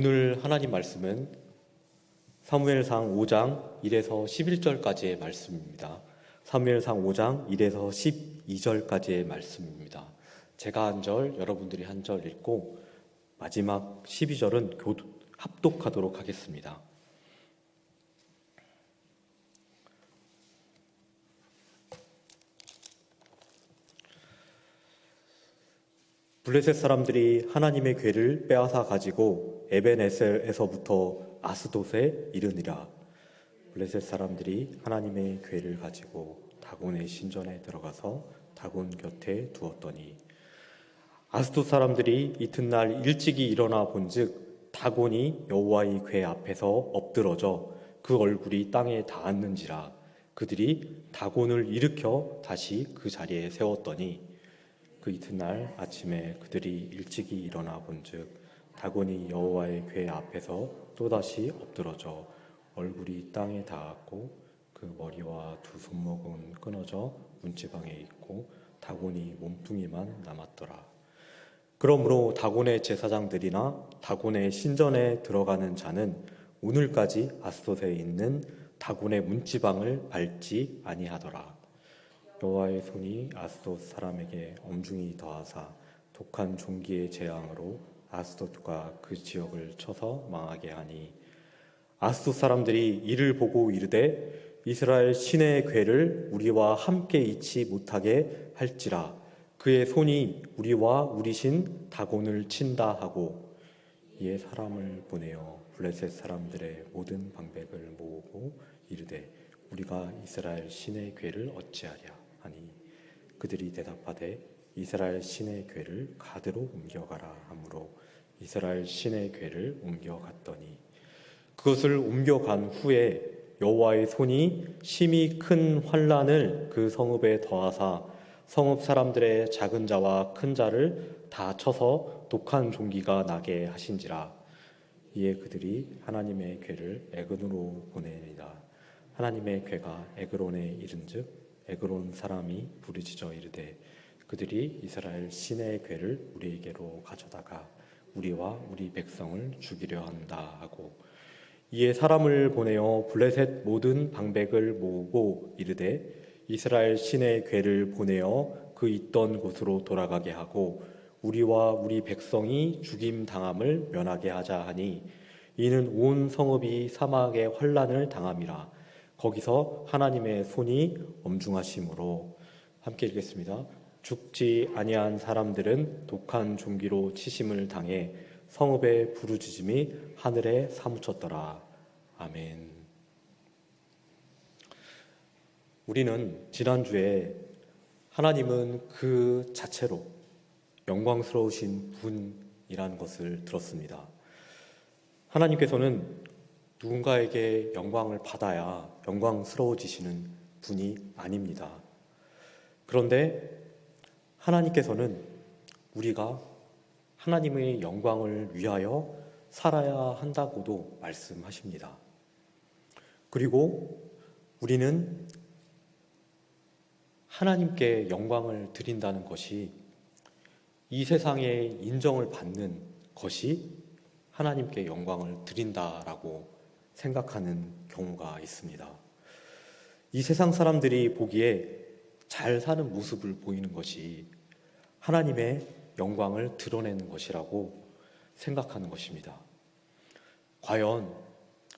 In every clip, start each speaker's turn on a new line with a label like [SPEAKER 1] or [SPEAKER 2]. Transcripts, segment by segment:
[SPEAKER 1] 오늘 하나님 말씀은 사무엘상 5장 1에서 11절까지의 말씀입니다. 사무엘상 5장 1에서 12절까지의 말씀입니다. 제가 한 절, 여러분들이 한 절 읽고 마지막 12절은 합독하도록 하겠습니다. 블레셋 사람들이 하나님의 궤를 빼앗아 가지고 에벤에셀에서부터 아스돗에 이르니라. 블레셋 사람들이 하나님의 궤를 가지고 다곤의 신전에 들어가서 다곤 곁에 두었더니 아스돗 사람들이 이튿날 일찍이 일어나 본즉 다곤이 여호와의 궤 앞에서 엎드러져 그 얼굴이 땅에 닿았는지라. 그들이 다곤을 일으켜 다시 그 자리에 세웠더니 그 이튿날 아침에 그들이 일찍이 일어나 본즉 다곤이 여호와의 궤 앞에서 또다시 엎드러져 얼굴이 땅에 닿았고 그 머리와 두 손목은 끊어져 문지방에 있고 다곤이 몸뚱이만 남았더라. 그러므로 다곤의 제사장들이나 다곤의 신전에 들어가는 자는 오늘까지 아스돗에 있는 다곤의 문지방을 밟지 아니하더라. 여호와의 손이 아스돗 사람에게 엄중히 더하사 독한 종기의 재앙으로 아스돗과 그 지역을 쳐서 망하게 하니 아스돗 사람들이 이를 보고 이르되 이스라엘 신의 궤를 우리와 함께 잊지 못하게 할지라. 그의 손이 우리와 우리 신 다곤을 친다 하고 이에 사람을 보내어 블레셋 사람들의 모든 방백을 모으고 이르되 우리가 이스라엘 신의 궤를 어찌하랴 하니 그들이 대답하되 이스라엘 신의 궤를 가드로 옮겨가라 하므로 이스라엘 신의 궤를 옮겨갔더니 그것을 옮겨간 후에 여호와의 손이 심히 큰 환난을 그 성읍에 더하사 성읍 사람들의 작은 자와 큰 자를 다 쳐서 독한 종기가 나게 하신지라. 이에 그들이 하나님의 궤를 에그론으로 보내니라. 하나님의 궤가 에그론에 이른즉 에그론 사람이 부르짖어 이르되 그들이 이스라엘 신의 궤를 우리에게로 가져다가 우리와 우리 백성을 죽이려 한다 하고 이에 사람을 보내어 블레셋 모든 방백을 모으고 이르되 이스라엘 신의 궤를 보내어 그 있던 곳으로 돌아가게 하고 우리와 우리 백성이 죽임 당함을 면하게 하자 하니 이는 온 성읍이 사막의 환난을 당함이라. 거기서 하나님의 손이 엄중하심으로. 함께 읽겠습니다. 죽지 아니한 사람들은 독한 종기로 치심을 당해 성읍의 부르짖음이 하늘에 사무쳤더라. 아멘. 우리는 지난주에 하나님은 그 자체로 영광스러우신 분이라는 것을 들었습니다. 하나님께서는 누군가에게 영광을 받아야 영광스러워지시는 분이 아닙니다. 그런데 하나님께서는 우리가 하나님의 영광을 위하여 살아야 한다고도 말씀하십니다. 그리고 우리는 하나님께 영광을 드린다는 것이 이 세상에 인정을 받는 것이 하나님께 영광을 드린다라고 생각하는 경우가 있습니다. 이 세상 사람들이 보기에 잘 사는 모습을 보이는 것이 하나님의 영광을 드러내는 것이라고 생각하는 것입니다. 과연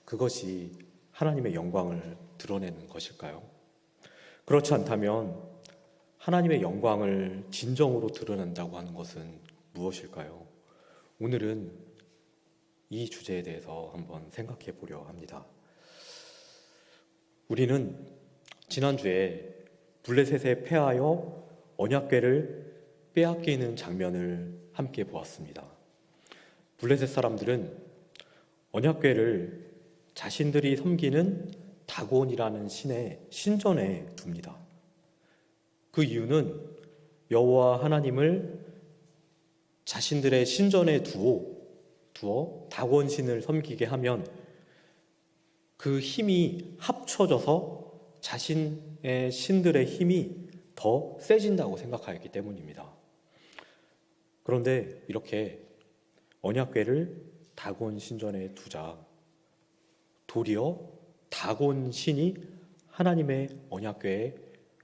[SPEAKER 1] 그것이 하나님의 영광을 드러내는 것일까요? 그렇지 않다면 하나님의 영광을 진정으로 드러낸다고 하는 것은 무엇일까요? 오늘은 이 주제에 대해서 한번 생각해 보려 합니다. 우리는 지난주에 블레셋에 패하여 언약궤를 빼앗기는 장면을 함께 보았습니다. 블레셋 사람들은 언약궤를 자신들이 섬기는 다곤이라는 신의 신전에 둡니다. 그 이유는 여호와 하나님을 자신들의 신전에 두어 다곤 신을 섬기게 하면 그 힘이 합쳐져서 자신의 신들의 힘이 더 세진다고 생각하였기 때문입니다. 그런데 이렇게 언약궤를 다곤 신전에 두자 도리어 다곤 신이 하나님의 언약궤에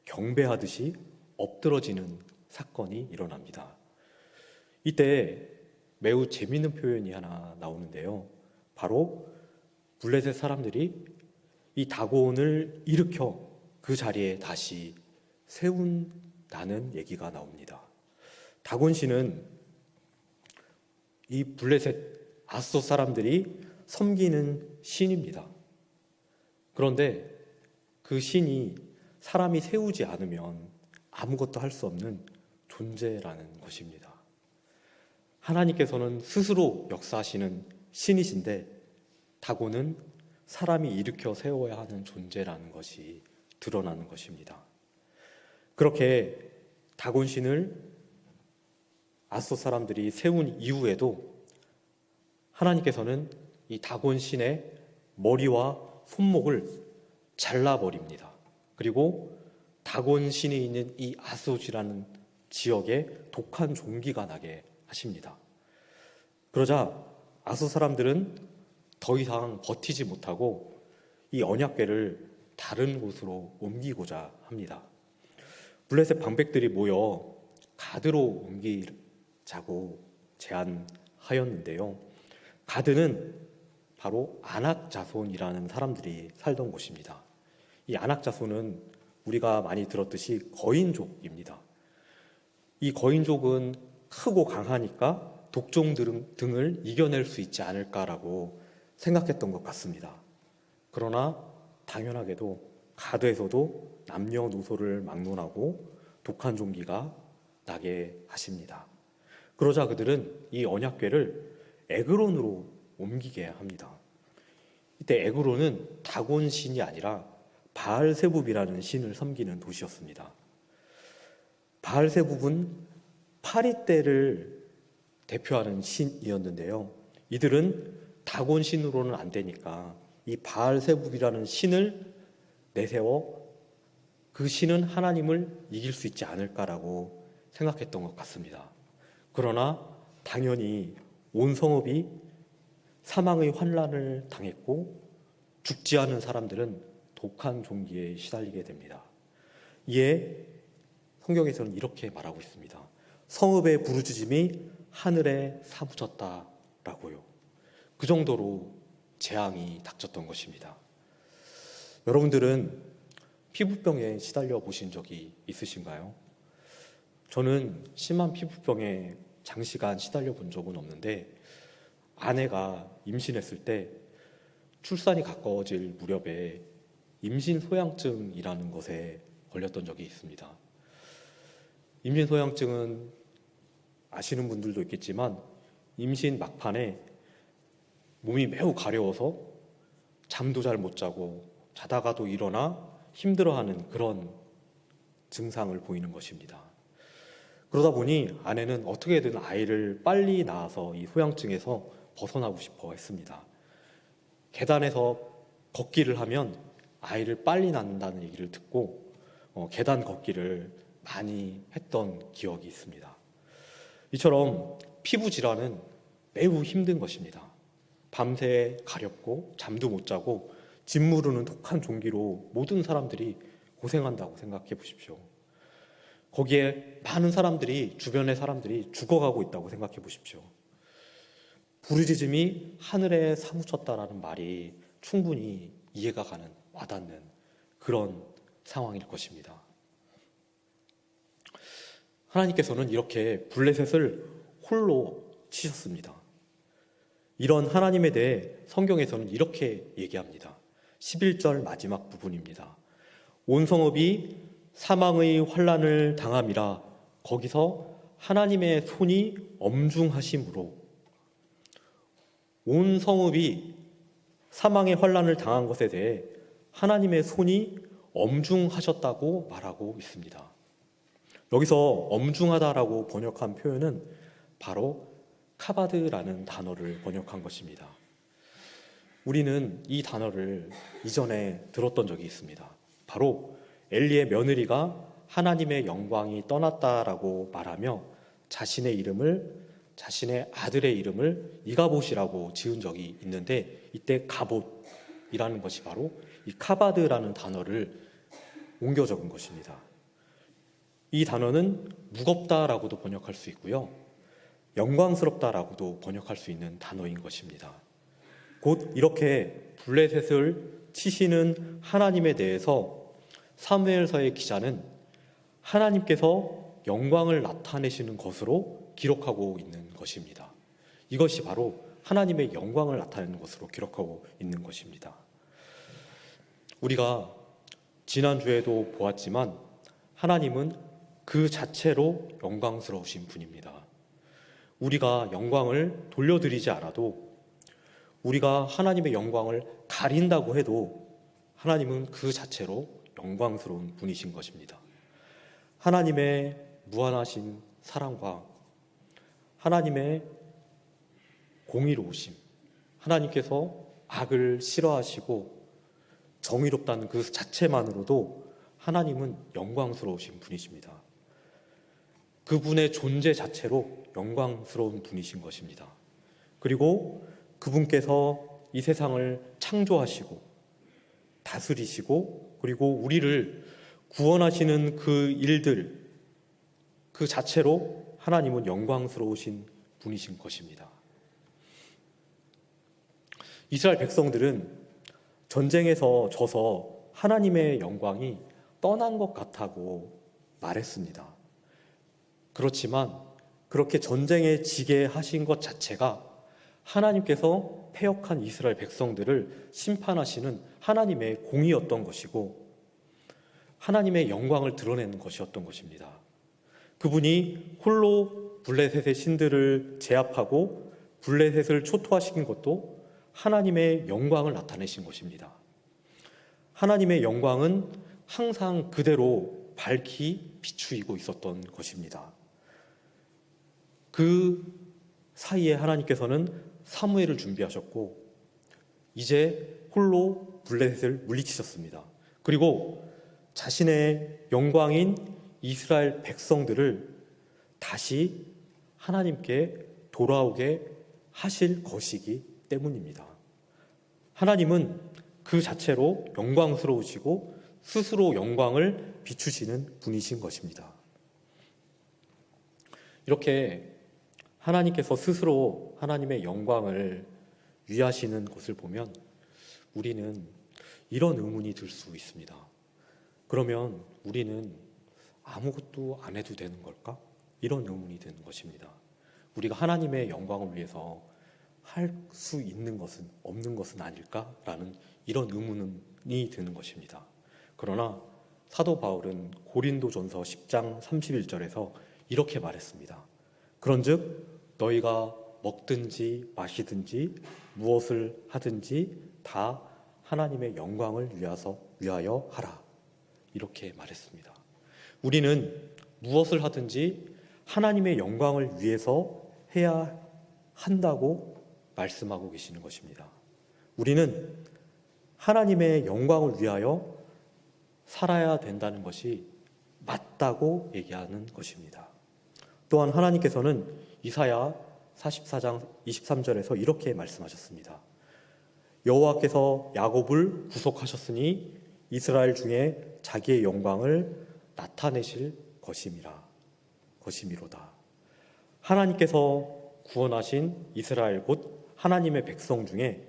[SPEAKER 1] 경배하듯이 엎드러지는 사건이 일어납니다. 이때 매우 재미있는 표현이 하나 나오는데요. 바로 블레셋 사람들이 이 다곤을 일으켜 그 자리에 다시 세운다는 얘기가 나옵니다. 다곤 신은 이 블레셋 아소 사람들이 섬기는 신입니다. 그런데 그 신이 사람이 세우지 않으면 아무것도 할 수 없는 존재라는 것입니다. 하나님께서는 스스로 역사하시는 신이신데 다곤은 사람이 일으켜 세워야 하는 존재라는 것이 드러나는 것입니다. 그렇게 다곤 신을 아소 사람들이 세운 이후에도 하나님께서는 이 다곤 신의 머리와 손목을 잘라버립니다. 그리고 다곤 신이 있는 이 아소지라는 지역에 독한 종기가 나게 하십니다. 그러자 아소 사람들은 더 이상 버티지 못하고 이 언약궤를 다른 곳으로 옮기고자 합니다. 블레셋 방백들이 모여 가드로 옮기자고 제안하였는데요. 가드는 바로 아낙 자손이라는 사람들이 살던 곳입니다. 이 아낙 자손은 우리가 많이 들었듯이 거인족입니다. 이 거인족은 크고 강하니까 독종 등을 이겨낼 수 있지 않을까라고 생각했던 것 같습니다. 그러나 당연하게도 가드에서도 남녀노소를 막론하고 독한 종기가 나게 하십니다. 그러자 그들은 이 언약궤를 에그론으로 옮기게 합니다. 이때 에그론은 다곤 신이 아니라 바알세붑이라는 신을 섬기는 도시였습니다. 바알세붑은 파리떼를 대표하는 신이었는데요. 이들은 다곤 신으로는 안 되니까 이 바알세붑이라는 신을 내세워 그 신은 하나님을 이길 수 있지 않을까라고 생각했던 것 같습니다. 그러나 당연히 온 성읍이 사망의 환난을 당했고 죽지 않은 사람들은 독한 종기에 시달리게 됩니다. 이에 성경에서는 이렇게 말하고 있습니다. 성읍의 부르짖음이 하늘에 사무쳤다라고요. 그 정도로 재앙이 닥쳤던 것입니다. 여러분들은 피부병에 시달려 보신 적이 있으신가요? 저는 심한 피부병에 장시간 시달려 본 적은 없는데 아내가 임신했을 때 출산이 가까워질 무렵에 임신소양증이라는 것에 걸렸던 적이 있습니다. 임신소양증은 아시는 분들도 있겠지만 임신 막판에 몸이 매우 가려워서 잠도 잘 못 자고 자다가도 일어나 힘들어하는 그런 증상을 보이는 것입니다. 그러다 보니 아내는 어떻게든 아이를 빨리 낳아서 이 소양증에서 벗어나고 싶어 했습니다. 계단에서 걷기를 하면 아이를 빨리 낳는다는 얘기를 듣고 계단 걷기를 많이 했던 기억이 있습니다. 이처럼 피부 질환은 매우 힘든 것입니다. 밤새 가렵고 잠도 못 자고 짓무르는 독한 종기로 모든 사람들이 고생한다고 생각해 보십시오. 거기에 많은 사람들이, 주변의 사람들이 죽어가고 있다고 생각해 보십시오. 부르짖음이 하늘에 사무쳤다라는 말이 충분히 이해가 가는, 와닿는 그런 상황일 것입니다. 하나님께서는 이렇게 블레셋을 홀로 치셨습니다. 이런 하나님에 대해 성경에서는 이렇게 얘기합니다. 11절 마지막 부분입니다. 온 성읍이 사망의 환난을 당함이라. 거기서 하나님의 손이 엄중하심으로 온 성읍이 사망의 환난을 당한 것에 대해 하나님의 손이 엄중하셨다고 말하고 있습니다. 여기서 엄중하다라고 번역한 표현은 바로 카바드라는 단어를 번역한 것입니다. 우리는 이 단어를 이전에 들었던 적이 있습니다. 바로 엘리의 며느리가 하나님의 영광이 떠났다라고 말하며 자신의 이름을 자신의 아들의 이름을 이가봇이라고 지은 적이 있는데, 이때 가봇이라는 것이 바로 이 카바드라는 단어를 옮겨 적은 것입니다. 이 단어는 무겁다라고도 번역할 수 있고요, 영광스럽다라고도 번역할 수 있는 단어인 것입니다. 곧 이렇게 블레셋을 치시는 하나님에 대해서 사무엘서의 기자는 하나님께서 영광을 나타내시는 것으로 기록하고 있는 것입니다. 이것이 바로 하나님의 영광을 나타내는 것으로 기록하고 있는 것입니다. 우리가 지난주에도 보았지만 하나님은 그 자체로 영광스러우신 분입니다. 우리가 영광을 돌려드리지 않아도, 우리가 하나님의 영광을 가린다고 해도 하나님은 그 자체로 영광스러운 분이신 것입니다. 하나님의 무한하신 사랑과 하나님의 공의로우심, 하나님께서 악을 싫어하시고 정의롭다는 그 자체만으로도 하나님은 영광스러우신 분이십니다. 그분의 존재 자체로 영광스러운 분이신 것입니다. 그리고 그분께서 이 세상을 창조하시고 다스리시고 그리고 우리를 구원하시는 그 일들 그 자체로 하나님은 영광스러우신 분이신 것입니다. 이스라엘 백성들은 전쟁에서 져서 하나님의 영광이 떠난 것 같다고 말했습니다. 그렇지만 그렇게 전쟁에 지게 하신 것 자체가 하나님께서 패역한 이스라엘 백성들을 심판하시는 하나님의 공의였던 것이고 하나님의 영광을 드러내는 것이었던 것입니다. 그분이 홀로 블레셋의 신들을 제압하고 블레셋을 초토화시킨 것도 하나님의 영광을 나타내신 것입니다. 하나님의 영광은 항상 그대로 밝히 비추이고 있었던 것입니다. 그 사이에 하나님께서는 사무엘을 준비하셨고 이제 홀로 블레셋을 물리치셨습니다. 그리고 자신의 영광인 이스라엘 백성들을 다시 하나님께 돌아오게 하실 것이기 때문입니다. 하나님은 그 자체로 영광스러우시고 스스로 영광을 비추시는 분이신 것입니다. 이렇게 하나님께서 스스로 하나님의 영광을 위하시는 것을 보면 우리는 이런 의문이 들 수 있습니다. 그러면 우리는 아무것도 안 해도 되는 걸까? 이런 의문이 드는 것입니다. 우리가 하나님의 영광을 위해서 할 수 있는 것은 없는 것은 아닐까라는 이런 의문이 드는 것입니다. 그러나 사도 바울은 고린도전서 10장 31절에서 이렇게 말했습니다. 그런즉 너희가 먹든지 마시든지 무엇을 하든지 다 하나님의 영광을 위하여 하라. 이렇게 말했습니다. 우리는 무엇을 하든지 하나님의 영광을 위해서 해야 한다고 말씀하고 계시는 것입니다. 우리는 하나님의 영광을 위하여 살아야 된다는 것이 맞다고 얘기하는 것입니다. 또한 하나님께서는 이사야 44장 23절에서 이렇게 말씀하셨습니다. 여호와께서 야곱을 구속하셨으니 이스라엘 중에 자기의 영광을 나타내실 것이미로다. 하나님께서 구원하신 이스라엘 곧 하나님의 백성 중에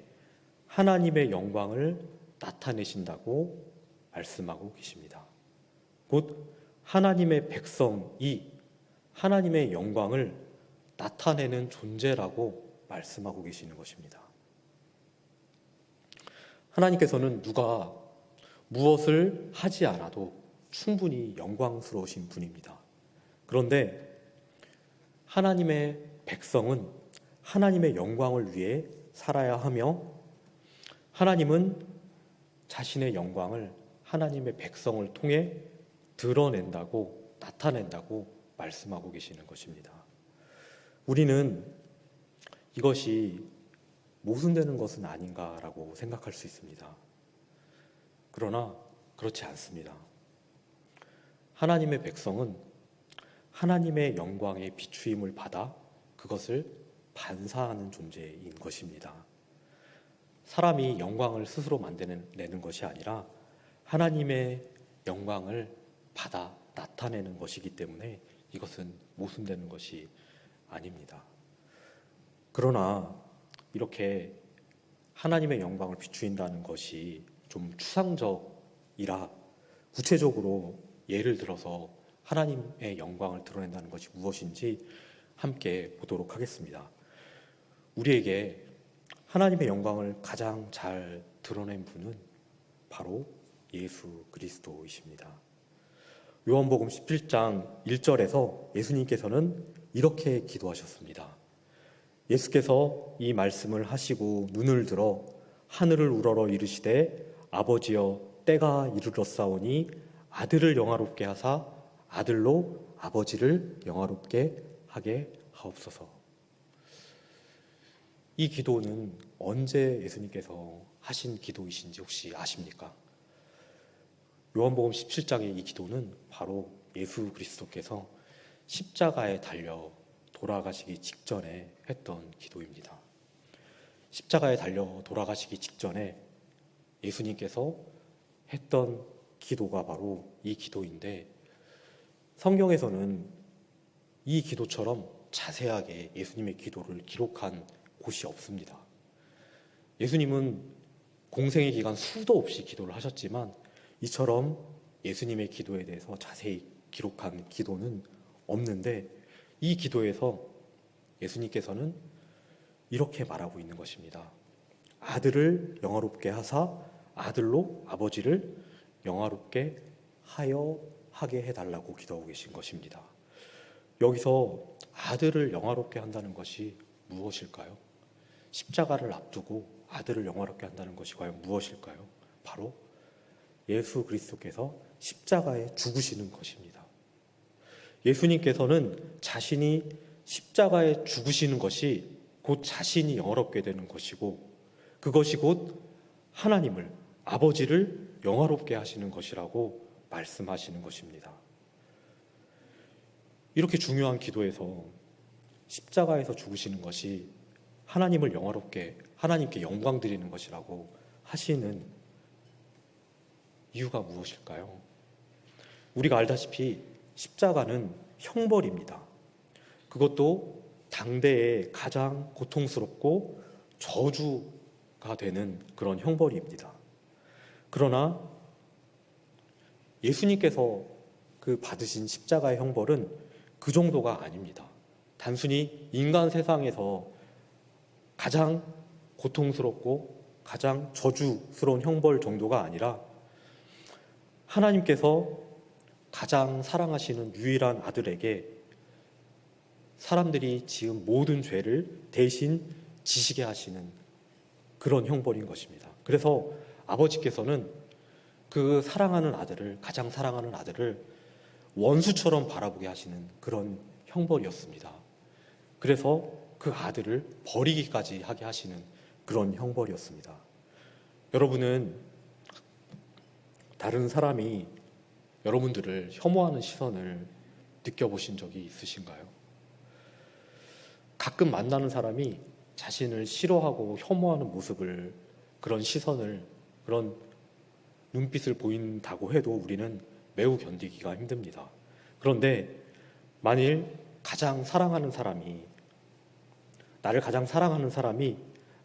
[SPEAKER 1] 하나님의 영광을 나타내신다고 말씀하고 계십니다. 곧 하나님의 백성이 하나님의 영광을 나타내는 존재라고 말씀하고 계시는 것입니다. 하나님께서는 누가 무엇을 하지 않아도 충분히 영광스러우신 분입니다. 그런데 하나님의 백성은 하나님의 영광을 위해 살아야 하며 하나님은 자신의 영광을 하나님의 백성을 통해 드러낸다고 나타낸다고 말씀하고 계시는 것입니다. 우리는 이것이 모순되는 것은 아닌가라고 생각할 수 있습니다. 그러나 그렇지 않습니다. 하나님의 백성은 하나님의 영광의 비추임을 받아 그것을 반사하는 존재인 것입니다. 사람이 영광을 스스로 만들어내는 것이 아니라 하나님의 영광을 받아 나타내는 것이기 때문에 이것은 모순되는 것이 아닙니다. 그러나 이렇게 하나님의 영광을 비추인다는 것이 좀 추상적이라 구체적으로 예를 들어서 하나님의 영광을 드러낸다는 것이 무엇인지 함께 보도록 하겠습니다. 우리에게 하나님의 영광을 가장 잘 드러낸 분은 바로 예수 그리스도이십니다. 요한복음 17장 1절에서 예수님께서는 이렇게 기도하셨습니다. 예수께서 이 말씀을 하시고 눈을 들어 하늘을 우러러 이르시되 아버지여 때가 이르렀사오니 아들을 영화롭게 하사 아들로 아버지를 영화롭게 하게 하옵소서. 이 기도는 언제 예수님께서 하신 기도이신지 혹시 아십니까? 요한복음 17장의 이 기도는 바로 예수 그리스도께서 십자가에 달려 돌아가시기 직전에 했던 기도입니다. 십자가에 달려 돌아가시기 직전에 예수님께서 했던 기도가 바로 이 기도인데, 성경에서는 이 기도처럼 자세하게 예수님의 기도를 기록한 곳이 없습니다. 예수님은 공생의 기간 수도 없이 기도를 하셨지만 이처럼 예수님의 기도에 대해서 자세히 기록한 기도는 없는데, 이 기도에서 예수님께서는 이렇게 말하고 있는 것입니다. 아들을 영화롭게 하사 아들로 아버지를 영화롭게 하게 해달라고 기도하고 계신 것입니다. 여기서 아들을 영화롭게 한다는 것이 무엇일까요? 십자가를 앞두고 아들을 영화롭게 한다는 것이 과연 무엇일까요? 바로 예수 그리스도께서 십자가에 죽으시는 것입니다. 예수님께서는 자신이 십자가에 죽으시는 것이 곧 자신이 영화롭게 되는 것이고, 그것이 곧 하나님을, 아버지를 영화롭게 하시는 것이라고 말씀하시는 것입니다. 이렇게 중요한 기도에서 십자가에서 죽으시는 것이 하나님을 영화롭게, 하나님께 영광 드리는 것이라고 하시는 이유가 무엇일까요? 우리가 알다시피 십자가는 형벌입니다. 그것도 당대에 가장 고통스럽고 저주가 되는 그런 형벌입니다. 그러나 예수님께서 그 받으신 십자가의 형벌은 그 정도가 아닙니다. 단순히 인간 세상에서 가장 고통스럽고 가장 저주스러운 형벌 정도가 아니라 하나님께서 가장 사랑하시는 유일한 아들에게 사람들이 지은 모든 죄를 대신 지시게 하시는 그런 형벌인 것입니다. 그래서 아버지께서는 그 사랑하는 아들을, 가장 사랑하는 아들을 원수처럼 바라보게 하시는 그런 형벌이었습니다. 그래서 그 아들을 버리기까지 하게 하시는 그런 형벌이었습니다. 여러분은 다른 사람이 여러분들을 혐오하는 시선을 느껴보신 적이 있으신가요? 가끔 만나는 사람이 자신을 싫어하고 혐오하는 모습을, 그런 시선을, 그런 눈빛을 보인다고 해도 우리는 매우 견디기가 힘듭니다. 그런데 만일 가장 사랑하는 사람이, 나를 가장 사랑하는 사람이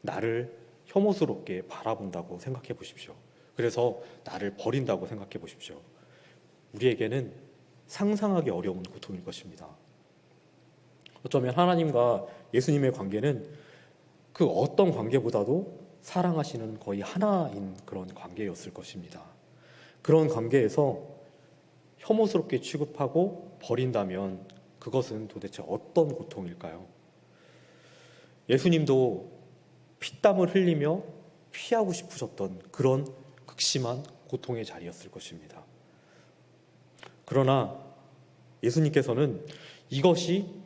[SPEAKER 1] 나를 혐오스럽게 바라본다고 생각해 보십시오. 그래서 나를 버린다고 생각해 보십시오. 우리에게는 상상하기 어려운 고통일 것입니다. 어쩌면 하나님과 예수님의 관계는 그 어떤 관계보다도 사랑하시는 거의 하나인 그런 관계였을 것입니다. 그런 관계에서 혐오스럽게 취급하고 버린다면 그것은 도대체 어떤 고통일까요? 예수님도 피땀을 흘리며 피하고 싶으셨던 그런 극심한 고통의 자리였을 것입니다. 그러나 예수님께서는 이것이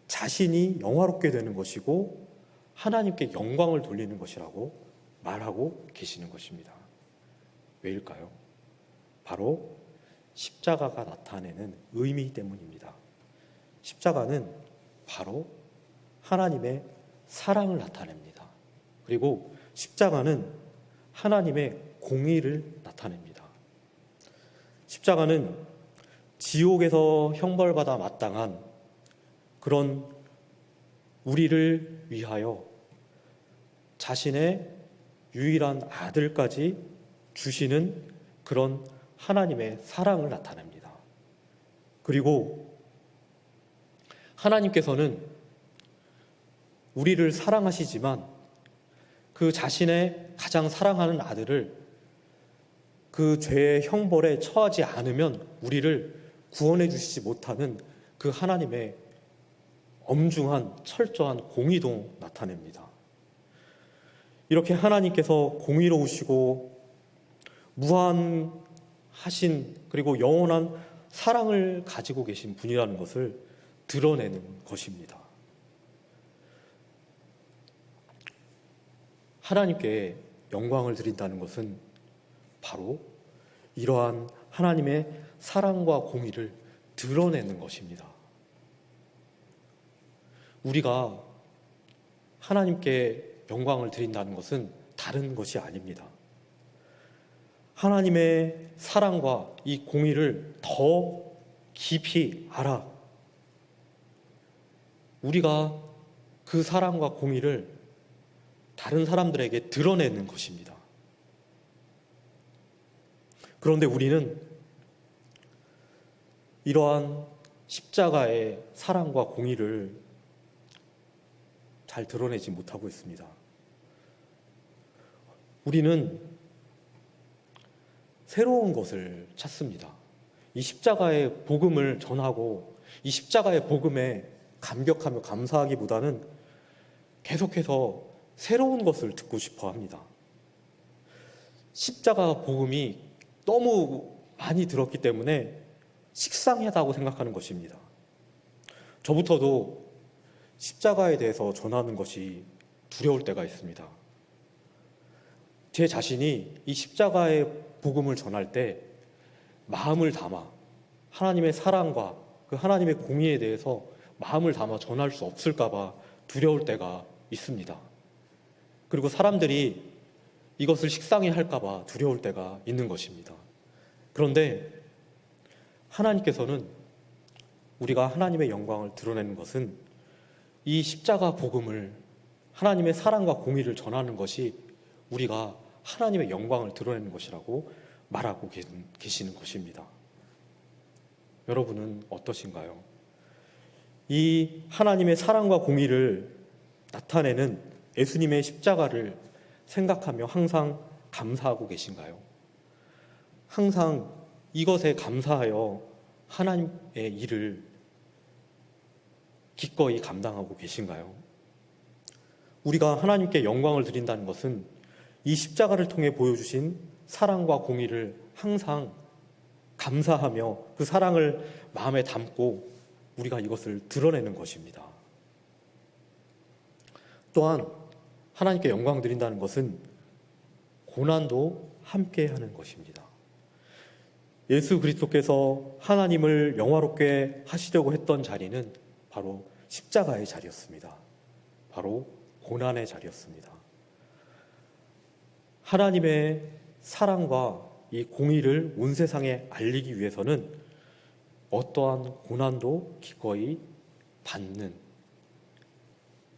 [SPEAKER 1] 자신이 영화롭게 되는 것이고 하나님께 영광을 돌리는 것이라고 말하고 계시는 것입니다. 왜일까요? 바로 십자가가 나타내는 의미 때문입니다. 십자가는 바로 하나님의 사랑을 나타냅니다. 그리고 십자가는 하나님의 공의를 나타냅니다. 십자가는 지옥에서 형벌받아 마땅한 그런 우리를 위하여 자신의 유일한 아들까지 주시는 그런 하나님의 사랑을 나타냅니다. 그리고 하나님께서는 우리를 사랑하시지만 그 자신의 가장 사랑하는 아들을 그 죄의 형벌에 처하지 않으면 우리를 구원해 주시지 못하는 그 하나님의 엄중한 철저한 공의도 나타냅니다. 이렇게 하나님께서 공의로우시고 무한하신 그리고 영원한 사랑을 가지고 계신 분이라는 것을 드러내는 것입니다. 하나님께 영광을 드린다는 것은 바로 이러한 하나님의 사랑과 공의를 드러내는 것입니다. 우리가 하나님께 영광을 드린다는 것은 다른 것이 아닙니다. 하나님의 사랑과 이 공의를 더 깊이 알아 우리가 그 사랑과 공의를 다른 사람들에게 드러내는 것입니다. 그런데 우리는 이러한 십자가의 사랑과 공의를 잘 드러내지 못하고 있습니다. 우리는 새로운 것을 찾습니다. 이 십자가의 복음을 전하고 이 십자가의 복음에 감격하며 감사하기보다는 계속해서 새로운 것을 듣고 싶어 합니다. 십자가 복음이 너무 많이 들었기 때문에 식상하다고 생각하는 것입니다. 저부터도 십자가에 대해서 전하는 것이 두려울 때가 있습니다. 제 자신이 이 십자가의 복음을 전할 때 마음을 담아 하나님의 사랑과 그 하나님의 공의에 대해서 마음을 담아 전할 수 없을까 봐 두려울 때가 있습니다. 그리고 사람들이 이것을 식상히 할까 봐 두려울 때가 있는 것입니다. 그런데 하나님께서는 우리가 하나님의 영광을 드러내는 것은 이 십자가 복음을 하나님의 사랑과 공의를 전하는 것이 우리가 하나님의 영광을 드러내는 것이라고 말하고 계시는 것입니다. 여러분은 어떠신가요? 이 하나님의 사랑과 공의를 나타내는 예수님의 십자가를 생각하며 항상 감사하고 계신가요? 항상 이것에 감사하여 하나님의 일을 기꺼이 감당하고 계신가요? 우리가 하나님께 영광을 드린다는 것은 이 십자가를 통해 보여주신 사랑과 공의를 항상 감사하며 그 사랑을 마음에 담고 우리가 이것을 드러내는 것입니다. 또한 하나님께 영광 드린다는 것은 고난도 함께 하는 것입니다. 예수 그리스도께서 하나님을 영화롭게 하시려고 했던 자리는 바로 십자가의 자리였습니다. 바로 고난의 자리였습니다. 하나님의 사랑과 이 공의를 온 세상에 알리기 위해서는 어떠한 고난도 기꺼이 받는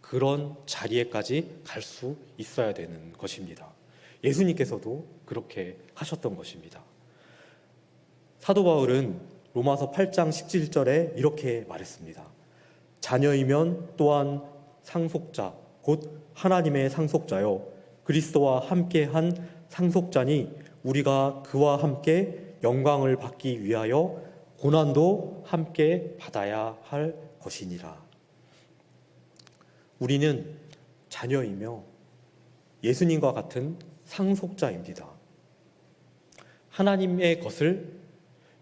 [SPEAKER 1] 그런 자리에까지 갈 수 있어야 되는 것입니다. 예수님께서도 그렇게 하셨던 것입니다. 사도 바울은 로마서 8장 17절에 이렇게 말했습니다. 자녀이면 또한 상속자, 곧 하나님의 상속자요 그리스도와 함께한 상속자니 우리가 그와 함께 영광을 받기 위하여 고난도 함께 받아야 할 것이니라. 우리는 자녀이며 예수님과 같은 상속자입니다. 하나님의 것을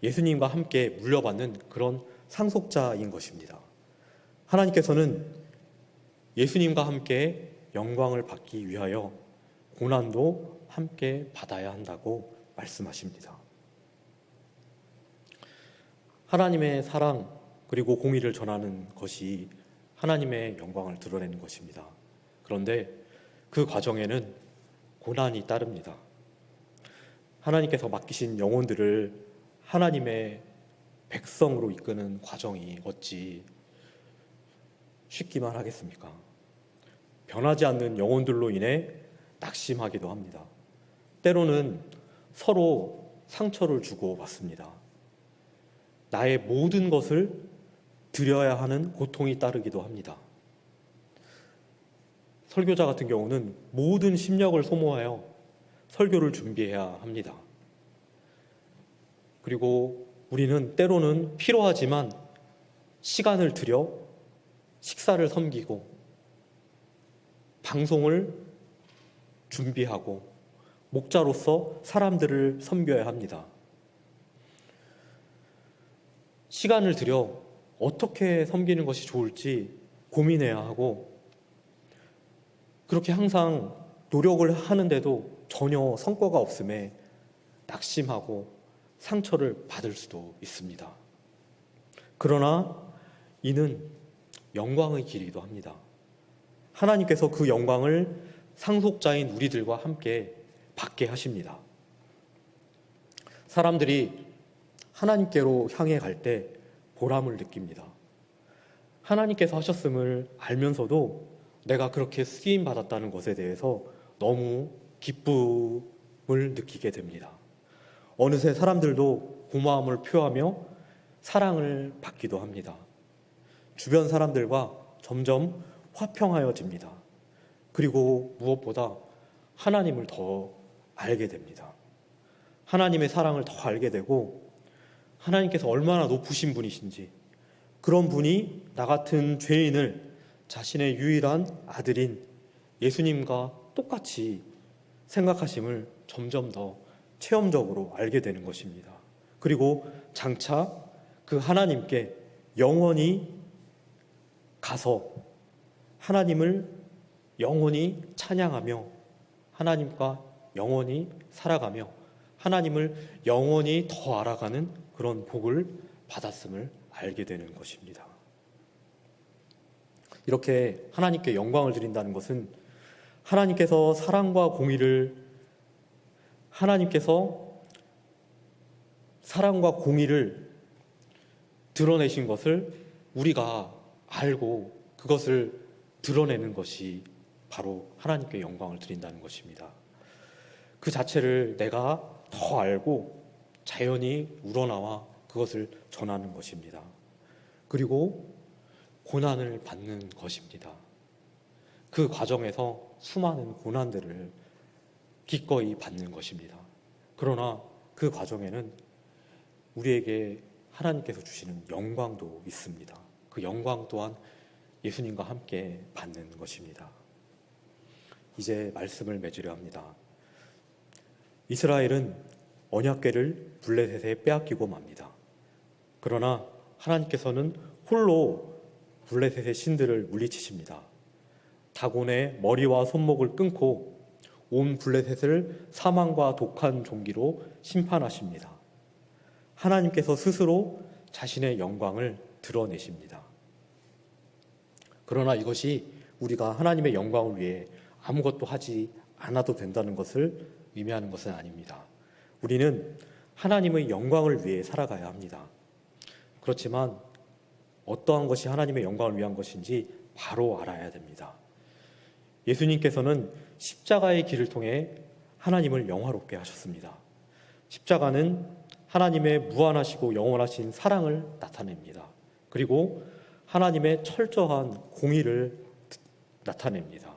[SPEAKER 1] 예수님과 함께 물려받는 그런 상속자인 것입니다. 하나님께서는 예수님과 함께 영광을 받기 위하여 고난도 함께 받아야 한다고 말씀하십니다. 하나님의 사랑 그리고 공의를 전하는 것이 하나님의 영광을 드러내는 것입니다. 그런데 그 과정에는 고난이 따릅니다. 하나님께서 맡기신 영혼들을 하나님의 백성으로 이끄는 과정이 어찌 쉽기만 하겠습니까? 변하지 않는 영혼들로 인해 낙심하기도 합니다. 때로는 서로 상처를 주고받습니다. 나의 모든 것을 드려야 하는 고통이 따르기도 합니다. 설교자 같은 경우는 모든 심력을 소모하여 설교를 준비해야 합니다. 그리고 우리는 때로는 필요하지만 시간을 들여 식사를 섬기고 방송을 준비하고 목자로서 사람들을 섬겨야 합니다. 시간을 들여 어떻게 섬기는 것이 좋을지 고민해야 하고, 그렇게 항상 노력을 하는데도 전혀 성과가 없음에 낙심하고 상처를 받을 수도 있습니다. 그러나 이는 영광의 길이기도 합니다. 하나님께서 그 영광을 상속자인 우리들과 함께 받게 하십니다. 사람들이 하나님께로 향해 갈 때 보람을 느낍니다. 하나님께서 하셨음을 알면서도 내가 그렇게 쓰임 받았다는 것에 대해서 너무 기쁨을 느끼게 됩니다. 어느새 사람들도 고마움을 표하며 사랑을 받기도 합니다. 주변 사람들과 점점 화평하여집니다. 그리고 무엇보다 하나님을 더 알게 됩니다. 하나님의 사랑을 더 알게 되고, 하나님께서 얼마나 높으신 분이신지, 그런 분이 나 같은 죄인을 자신의 유일한 아들인 예수님과 똑같이 생각하심을 점점 더 체험적으로 알게 되는 것입니다. 그리고 장차 그 하나님께 영원히 가서 하나님을 영원히 찬양하며 하나님과 영원히 살아가며 하나님을 영원히 더 알아가는 그런 복을 받았음을 알게 되는 것입니다. 이렇게 하나님께 영광을 드린다는 것은 하나님께서 사랑과 공의를 드러내신 것을 우리가 알고 그것을 드러내는 것이 바로 하나님께 영광을 드린다는 것입니다. 그 자체를 내가 더 알고 자연히 우러나와 그것을 전하는 것입니다. 그리고 고난을 받는 것입니다. 그 과정에서 수많은 고난들을 기꺼이 받는 것입니다. 그러나 그 과정에는 우리에게 하나님께서 주시는 영광도 있습니다. 그 영광 또한 예수님과 함께 받는 것입니다. 이제 말씀을 맺으려 합니다. 이스라엘은 언약궤를 블레셋에 빼앗기고 맙니다. 그러나 하나님께서는 홀로 블레셋의 신들을 물리치십니다. 다곤의 머리와 손목을 끊고 온 블레셋을 사망과 독한 종기로 심판하십니다. 하나님께서 스스로 자신의 영광을 드러내십니다. 그러나 이것이 우리가 하나님의 영광을 위해 아무것도 하지 않아도 된다는 것을 의미하는 것은 아닙니다. 우리는 하나님의 영광을 위해 살아가야 합니다. 그렇지만 어떠한 것이 하나님의 영광을 위한 것인지 바로 알아야 됩니다. 예수님께서는 십자가의 길을 통해 하나님을 영화롭게 하셨습니다. 십자가는 하나님의 무한하시고 영원하신 사랑을 나타냅니다. 그리고 하나님의 철저한 공의를 나타냅니다.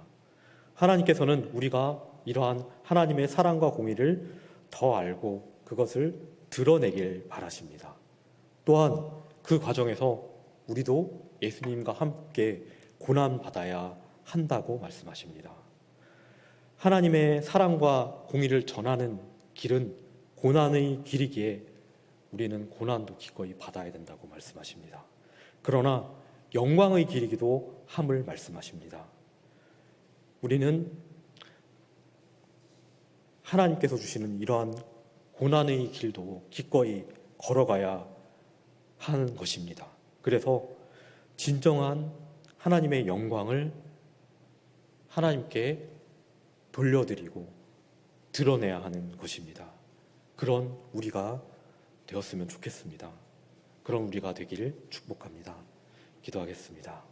[SPEAKER 1] 하나님께서는 우리가 이러한 하나님의 사랑과 공의를 더 알고 그것을 드러내길 바라십니다. 또한 그 과정에서 우리도 예수님과 함께 고난받아야 한다고 말씀하십니다. 하나님의 사랑과 공의를 전하는 길은 고난의 길이기에 우리는 고난도 기꺼이 받아야 된다고 말씀하십니다. 그러나 영광의 길이기도 함을 말씀하십니다. 우리는 하나님께서 주시는 이러한 고난의 길도 기꺼이 걸어가야 하는 것입니다. 그래서 진정한 하나님의 영광을 하나님께 돌려드리고 드러내야 하는 것입니다. 그런 우리가 되었으면 좋겠습니다. 그런 우리가 되기를 축복합니다. 기도하겠습니다.